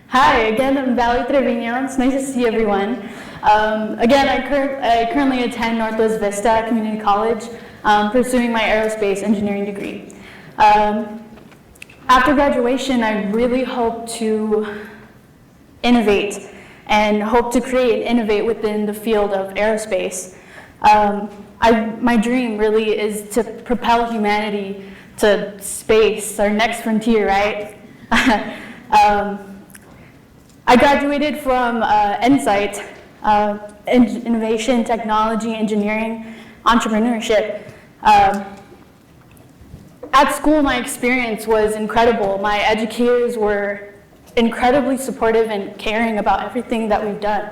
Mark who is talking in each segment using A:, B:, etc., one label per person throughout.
A: Hi, again, I'm Valerie Trevino. It's nice to see everyone. Again, I currently attend Northwest Vista Community College, pursuing my aerospace engineering degree. After graduation, I really hope to innovate and hope to create and innovate within the field of aerospace. My dream really is to propel humanity to space, our next frontier, right? I graduated from Insight, Innovation, Technology, Engineering, Entrepreneurship. At school, my experience was incredible. My educators were incredibly supportive and caring about everything that we've done.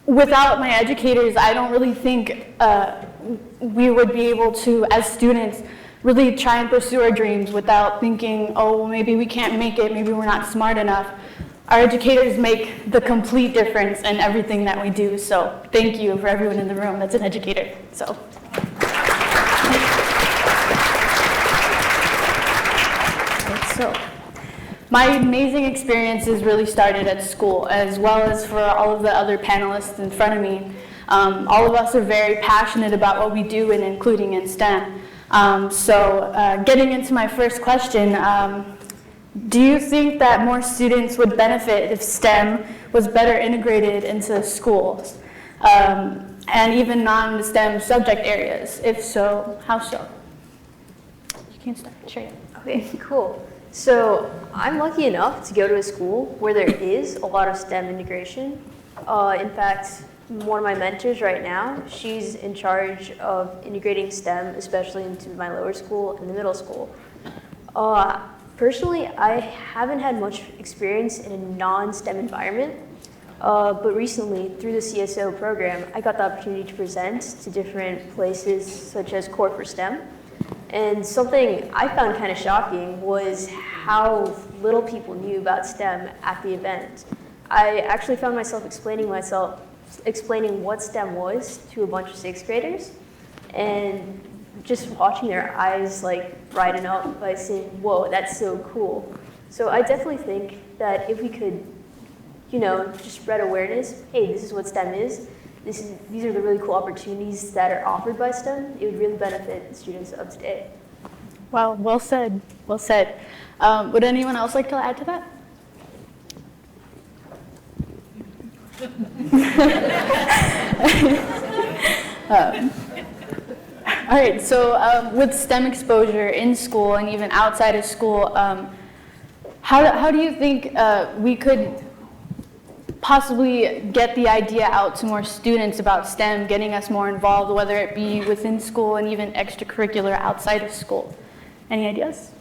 A: Without my educators, I don't really think we would be able to, as students, really try and pursue our dreams without thinking, oh, well, maybe we can't make it, maybe we're not smart enough. Our educators make the complete difference in everything that we do, so thank you for everyone in the room that's an educator. So my amazing experiences really started at school, as well as for all of the other panelists in front of me. All of us are very passionate about what we do, and including in STEM. Getting into my first question, do you think that more students would benefit if STEM was better integrated into schools, and even non-STEM subject areas? If so, how so? You can start, sure.
B: Okay, cool. So I'm lucky enough to go to a school where there is a lot of STEM integration. In fact, one of my mentors right now, she's in charge of integrating STEM, especially into my lower school and the middle school. Personally, I haven't had much experience in a non-STEM environment, but recently, through the CSO program, I got the opportunity to present to different places, such as Core for STEM. And something I found kind of shocking was how little people knew about STEM at the event. I actually found myself explaining what STEM was to a bunch of sixth graders, and just watching their eyes like brighten up by saying, whoa, that's so cool. So I definitely think that if we could, just spread awareness, hey, this is what STEM is, these are the really cool opportunities that are offered by STEM, it would really benefit the students of today.
A: Wow, well said, well said. Would anyone else like to add to that? All right, so with STEM exposure in school and even outside of school, how do you think we could possibly get the idea out to more students about STEM, getting us more involved, whether it be within school and even extracurricular outside of school? Any ideas?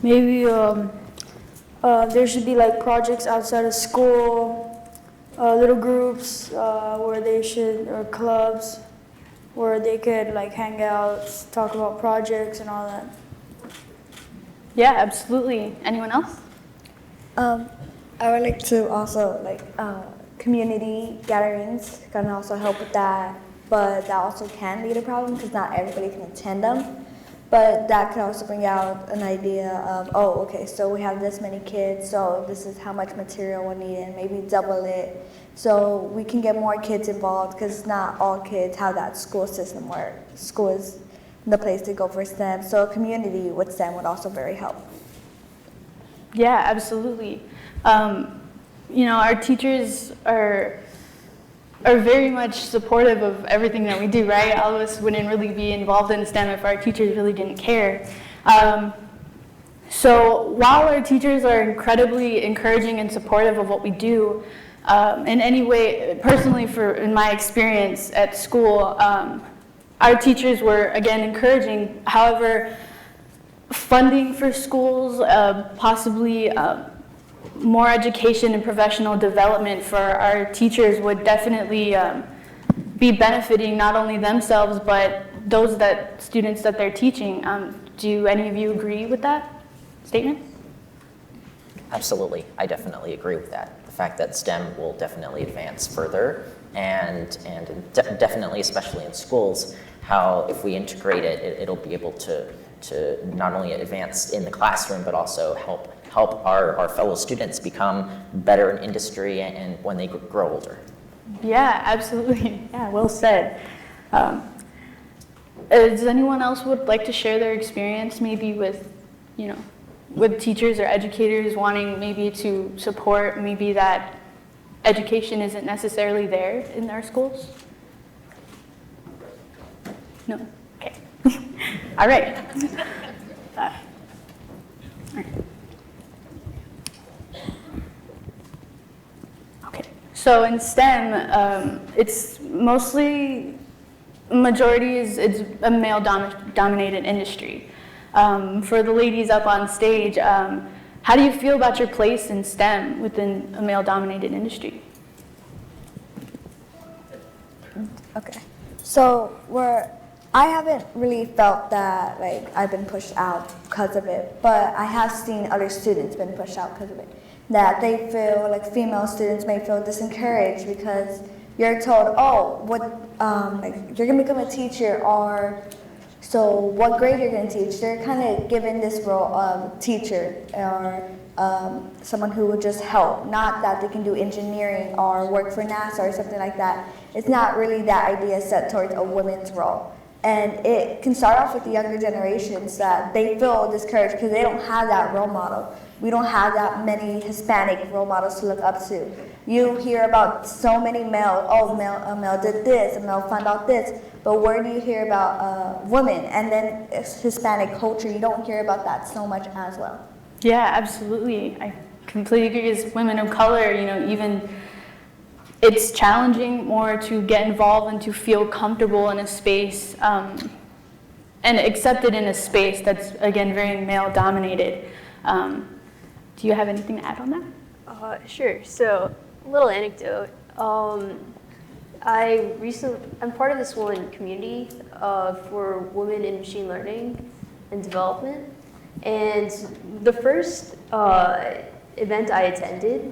C: Maybe there should be like projects outside of school, little groups or clubs where they could like hang out, talk about projects and all that.
A: Yeah, absolutely. Anyone else?
D: I would like to also community gatherings can also help with that, but that also can be the problem because not everybody can attend them. But that could also bring out an idea of, oh, okay, so we have this many kids, so this is how much material we need, and maybe double it. So we can get more kids involved because not all kids have that school system where school is the place to go for STEM. So a community with STEM would also very help.
A: Yeah, absolutely. Our teachers are very much supportive of everything that we do, right? All of us wouldn't really be involved in STEM if our teachers really didn't care. So while our teachers are incredibly encouraging and supportive of what we do, in any way, personally, in my experience at school, our teachers were, again, encouraging. However, funding for schools, possibly more education and professional development for our teachers would definitely be benefiting not only themselves, but those students that they're teaching. Do any of you agree with that statement?
E: Absolutely, I definitely agree with that. The fact that STEM will definitely advance further, and definitely, especially in schools, how if we integrate it, it'll be able to not only advance in the classroom, but also help our fellow students become better in industry and when they grow older.
A: Yeah, absolutely. Yeah, well said. Does anyone else would like to share their experience maybe with, with teachers or educators wanting maybe to support maybe that education isn't necessarily there in our schools? No? Okay. All right. All right. Okay. So in STEM, it's mostly, majority it's a male dominated industry. For the ladies up on stage, how do you feel about your place in STEM within a male dominated industry?
D: Okay. So I haven't really felt that like I've been pushed out because of it, but I have seen other students been pushed out because of it. That they feel like female students may feel disencouraged because you're told, oh, like you're gonna become a teacher, or so what grade you're gonna teach. They're kind of given this role of teacher or someone who would just help, not that they can do engineering or work for NASA or something like that. It's not really that idea set towards a women's role. And it can start off with the younger generations that they feel discouraged because they don't have that role model. We don't have that many Hispanic role models to look up to. You hear about so many male, a male did this, a male found out this, but where do you hear about women? And then Hispanic culture, you don't hear about that so much as well.
A: Yeah, absolutely. I completely agree. As women of color, even it's challenging more to get involved and to feel comfortable in a space and accepted in a space that's, again, very male dominated. Do you have anything to add on that?
B: Sure. So, a little anecdote. I'm part of this women community for women in machine learning and development. And the first event I attended,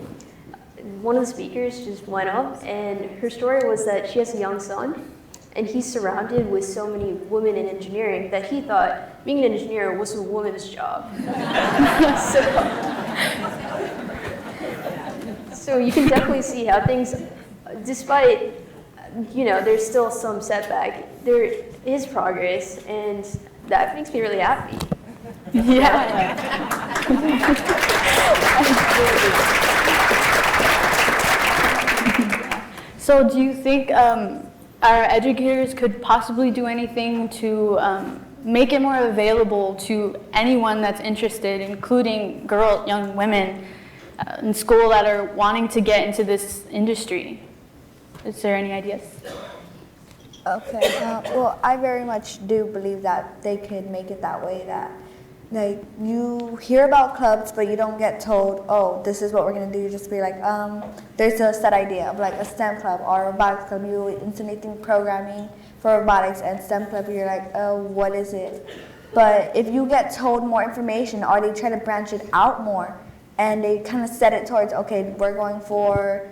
B: one of the speakers just went up, and her story was that she has a young son, and he's surrounded with so many women in engineering that he thought being an engineer was a woman's job. So you can definitely see how things, despite, there's still some setback, there is progress, and that makes me really happy.
A: Yeah. So do you think our educators could possibly do anything to make it more available to anyone that's interested, including young women in school that are wanting to get into this industry? Is there any ideas?
D: Okay, well, I very much do believe that they could make it that way, that like you hear about clubs, but you don't get told, oh, this is what we're gonna do. You just be like, there's a set idea of like a STEM club or a robotics club. You into anything programming for robotics and STEM club, you're like, oh, what is it? But if you get told more information, or they try to branch it out more, and they kind of set it towards, okay, we're going for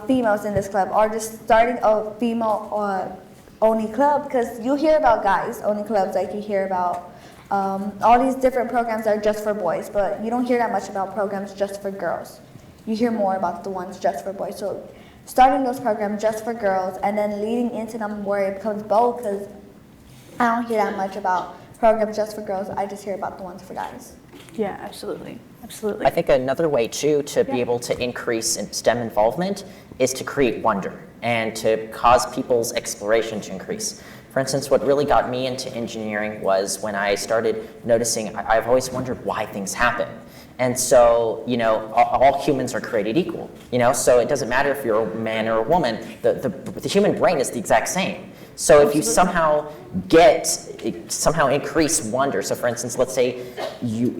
D: females in this club, or just starting a female only club, because you hear about guys only clubs, like you hear about all these different programs that are just for boys, but you don't hear that much about programs just for girls. You hear more about the ones just for boys. So starting those programs just for girls and then leading into them where it becomes both, because I don't hear that much about programs just for girls. I just hear about the ones for guys.
A: Yeah, absolutely. Absolutely.
E: I think another way, too, to be able to increase in STEM involvement is to create wonder and to cause people's exploration to increase. For instance, what really got me into engineering was when I started noticing, I've always wondered why things happen. And so, all humans are created equal, so it doesn't matter if you're a man or a woman, the human brain is the exact same. So if you somehow increase wonder, so for instance, let's say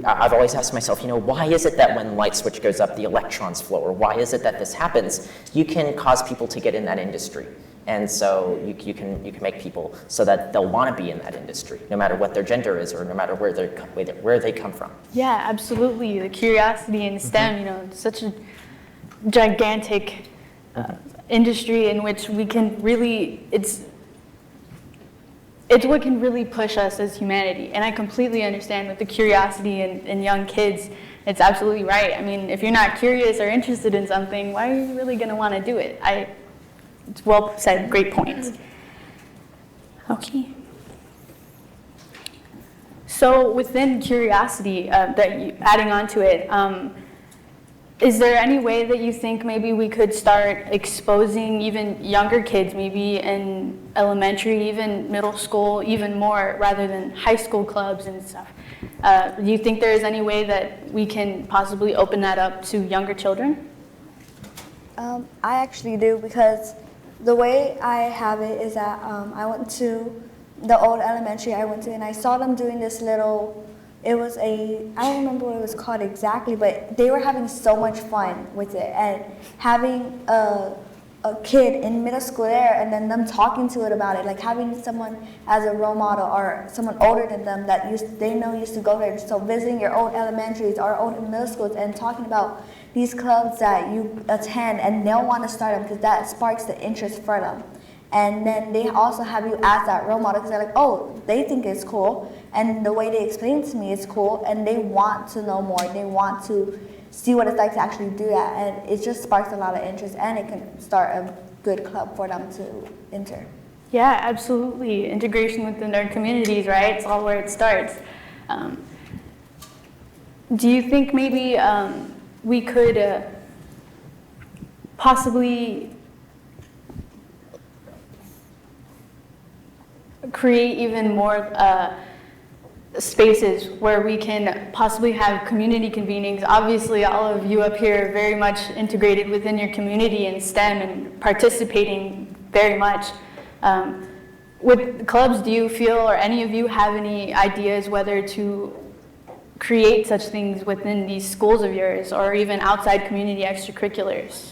E: I've always asked myself, why is it that when the light switch goes up, the electrons flow, or why is it that this happens? You can cause people to get in that industry. And so you can make people so that they'll want to be in that industry, no matter what their gender is or no matter where they come from.
A: Yeah, absolutely. The curiosity in STEM, it's such a gigantic industry in which we can really, it's what can really push us as humanity. And I completely understand with the curiosity in young kids, it's absolutely right. I mean, if you're not curious or interested in something, why are you really going to want to do it? It's well said, great points. Okay. So within curiosity, adding on to it, is there any way that you think maybe we could start exposing even younger kids, maybe in elementary, even middle school, even more, rather than high school clubs and stuff? Do you think there is any way that we can possibly open that up to younger children?
D: I actually do, because the way I have it is that I went to the old elementary I went to, and I saw them doing this little, it was I don't remember what it was called exactly, but they were having so much fun with it, and having a kid in middle school there, and then them talking to it about it, like having someone as a role model or someone older than them that they know used to go there. So visiting your old elementaries or old middle schools and talking about these clubs that you attend, and they'll want to start them because that sparks the interest for them. And then they also have you as that role model because they're like, oh, they think it's cool, and the way they explain it to me is cool, and they want to know more. They want to see what it's like to actually do that, and it just sparks a lot of interest, and it can start a good club for them to enter.
A: Yeah, absolutely. Integration within our communities, right? It's all where it starts. Do you think maybe we could possibly create even more spaces where we can possibly have community convenings? Obviously, all of you up here are very much integrated within your community in STEM and participating very much. With clubs, do you feel, or any of you have any ideas whether to create such things within these schools of yours, or even outside community extracurriculars?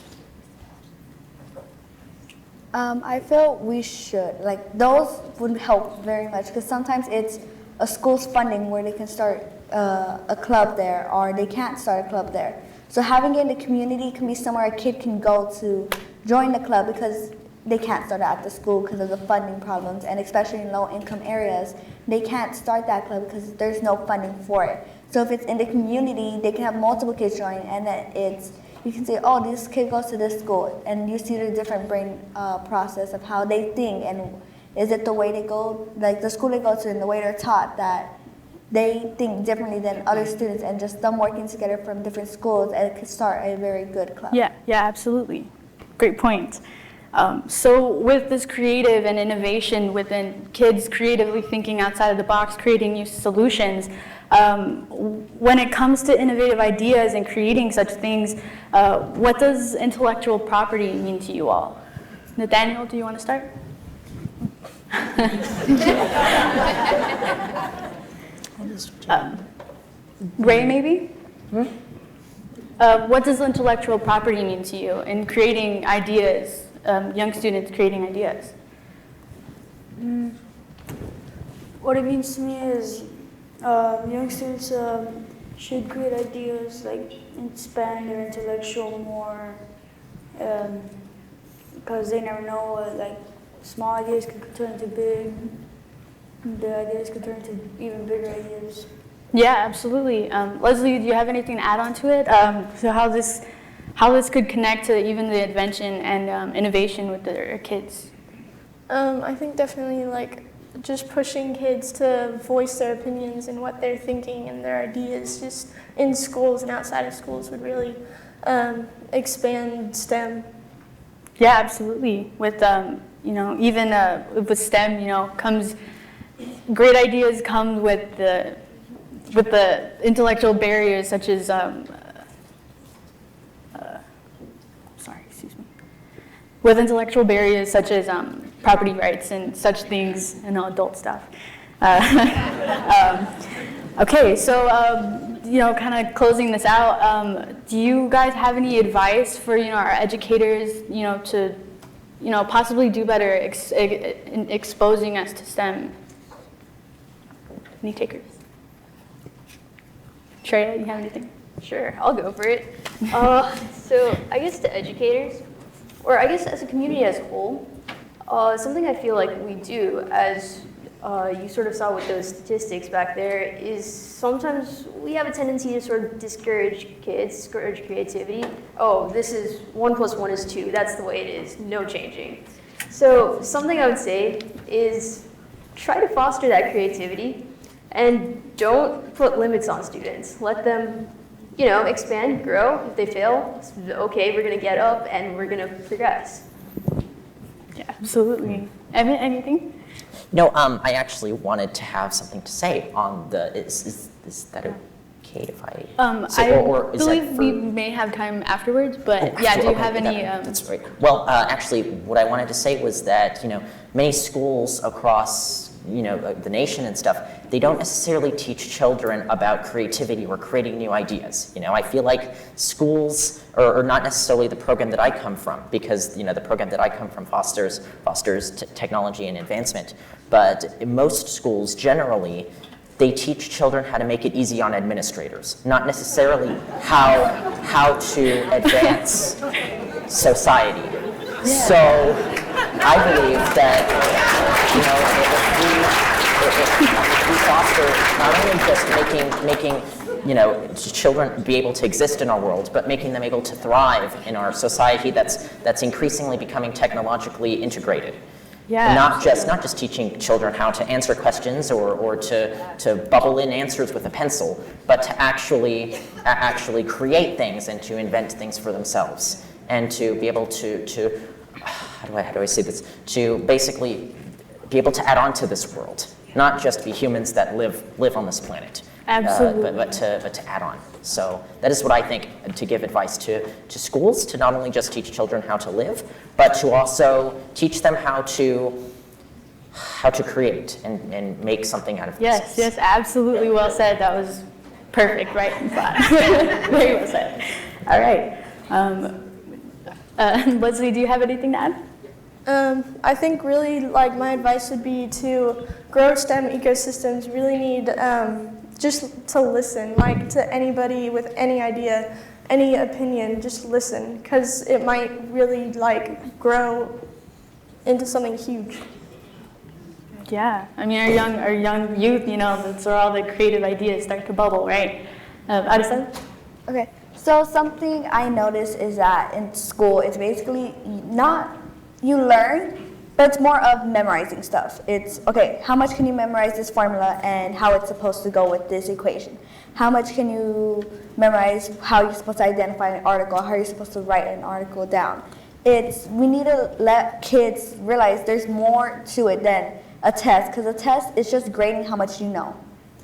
D: I feel we should. Like, those would help very much, because sometimes it's a school's funding where they can start a club there, or they can't start a club there. So having it in the community can be somewhere a kid can go to join the club, because they can't start it at the school because of the funding problems, and especially in low-income areas, they can't start that club because there's no funding for it. So if it's in the community, they can have multiple kids join, and then you can say, oh, this kid goes to this school, and you see the different brain process of how they think, and is it the way they go, like the school they go to and the way they're taught, that they think differently than other students, and just them working together from different schools, and it could start a very good club.
A: Yeah, absolutely. Great point. So with this creative and innovation within kids creatively thinking outside of the box, creating new solutions, when it comes to innovative ideas and creating such things, what does intellectual property mean to you all? Nathaniel, do you want to start? Ray, maybe? What does intellectual property mean to you in creating ideas? Young students creating ideas?
C: What it means to me is young students should create ideas, like expand their intellectual more, because they never know, like small ideas could turn into big, the ideas could turn into even bigger ideas.
A: Yeah, absolutely. Leslie, do you have anything to add on to it? So how this could connect to even the invention and innovation with the kids?
F: I think definitely like just pushing kids to voice their opinions and what they're thinking and their ideas just in schools and outside of schools would really expand STEM.
A: Yeah, absolutely. With even with STEM, comes great ideas come with the intellectual barriers such as with intellectual barriers such as property rights and such things and adult stuff. Okay, so kind of closing this out, do you guys have any advice for our educators, to possibly do better in exposing us to STEM? Any takers? Shreya, you have anything?
B: Sure, I'll go for it. So I guess to educators, or I guess as a community as a whole, something I feel like we do as you sort of saw with those statistics back there, is sometimes we have a tendency to sort of discourage kids, discourage creativity. Oh, this is 1 + 1 is 2. That's the way it is. No changing. So something I would say is try to foster that creativity and don't put limits on students. Let them, expand, grow. If they fail, okay, we're going to get up and we're going to progress.
A: Yeah, absolutely. Evan, anything?
E: No, I actually wanted to have something to say on the, is that okay if I?
A: I
E: is that
A: believe we may have time afterwards, but
E: Oh,
A: yeah, do you
E: okay,
A: have any?
E: That's right. Well, actually, what I wanted to say was that, many schools across, the nation and stuff, they don't necessarily teach children about creativity or creating new ideas. I feel like schools, or not necessarily the program that I come from, because, the program that I come from fosters technology and advancement. But in most schools, generally, they teach children how to make it easy on administrators, not necessarily how to advance society. Yeah. So I believe that, if we foster not only just making children be able to exist in our world, but making them able to thrive in our society that's increasingly becoming technologically integrated.
A: Yeah.
E: Not just teaching children how to answer questions or to bubble in answers with a pencil, but to actually create things and to invent things for themselves, and to be able to how do I say this? To basically be able to add on to this world, not just be humans that live on this planet.
A: Absolutely.
E: But to add on. So that is what I think, to give advice to schools, to not only just teach children how to live, but to also teach them how to create and make something out of themselves.
A: Yes, absolutely well said. That was perfect, right in class. Very well said. All right. Leslie, do you have anything to add?
F: I think really, my advice would be to grow STEM ecosystems. Really need just to listen, to anybody with any idea, any opinion, just listen, because it might really grow into something huge.
A: Yeah, I mean our young youth, that's where all the creative ideas start to bubble, right? Addison?
D: Okay, so something I noticed is that in school, it's basically not you learn, but it's more of memorizing stuff. It's, okay, how much can you memorize this formula and how it's supposed to go with this equation? How much can you memorize how you're supposed to identify an article, how you're supposed to write an article down? We need to let kids realize there's more to it than a test, because a test is just grading how much you know.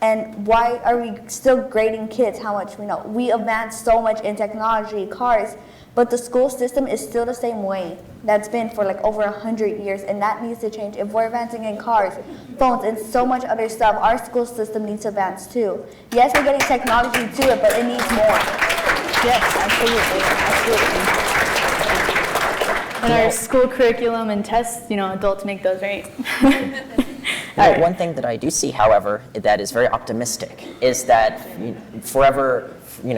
D: And why are we still grading kids how much we know? We advanced so much in technology, cars, but the school system is still the same way that's been for over 100 years, and that needs to change. If we're advancing in cars, phones, and so much other stuff, our school system needs to advance too. Yes, we're getting technology to it, but it needs more.
A: Yes, absolutely. And our school curriculum and tests, adults make those, right?
E: One thing that I do see, however, that is very optimistic is that forever,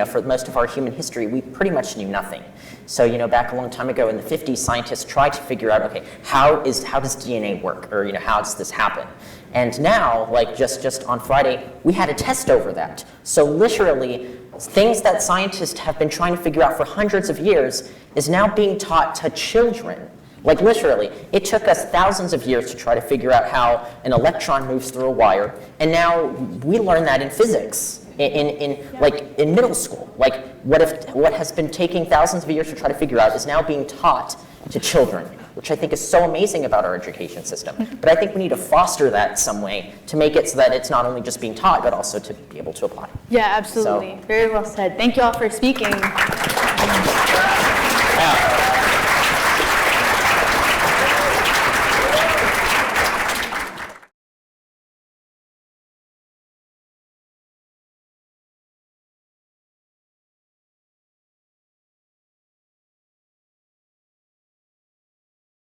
E: for most of our human history, we pretty much knew nothing. So, back a long time ago in the 50s, scientists tried to figure out, okay, how does DNA work? Or, how does this happen? And now, just on Friday, we had a test over that. So literally, things that scientists have been trying to figure out for hundreds of years is now being taught to children. Literally, it took us thousands of years to try to figure out how an electron moves through a wire, and now we learn that in physics. In middle school, what has been taking thousands of years to try to figure out is now being taught to children, which I think is so amazing about our education system. But I think we need to foster that some way to make it so that it's not only just being taught, but also to be able to apply.
A: Yeah, absolutely. Very well said. Thank you all for speaking.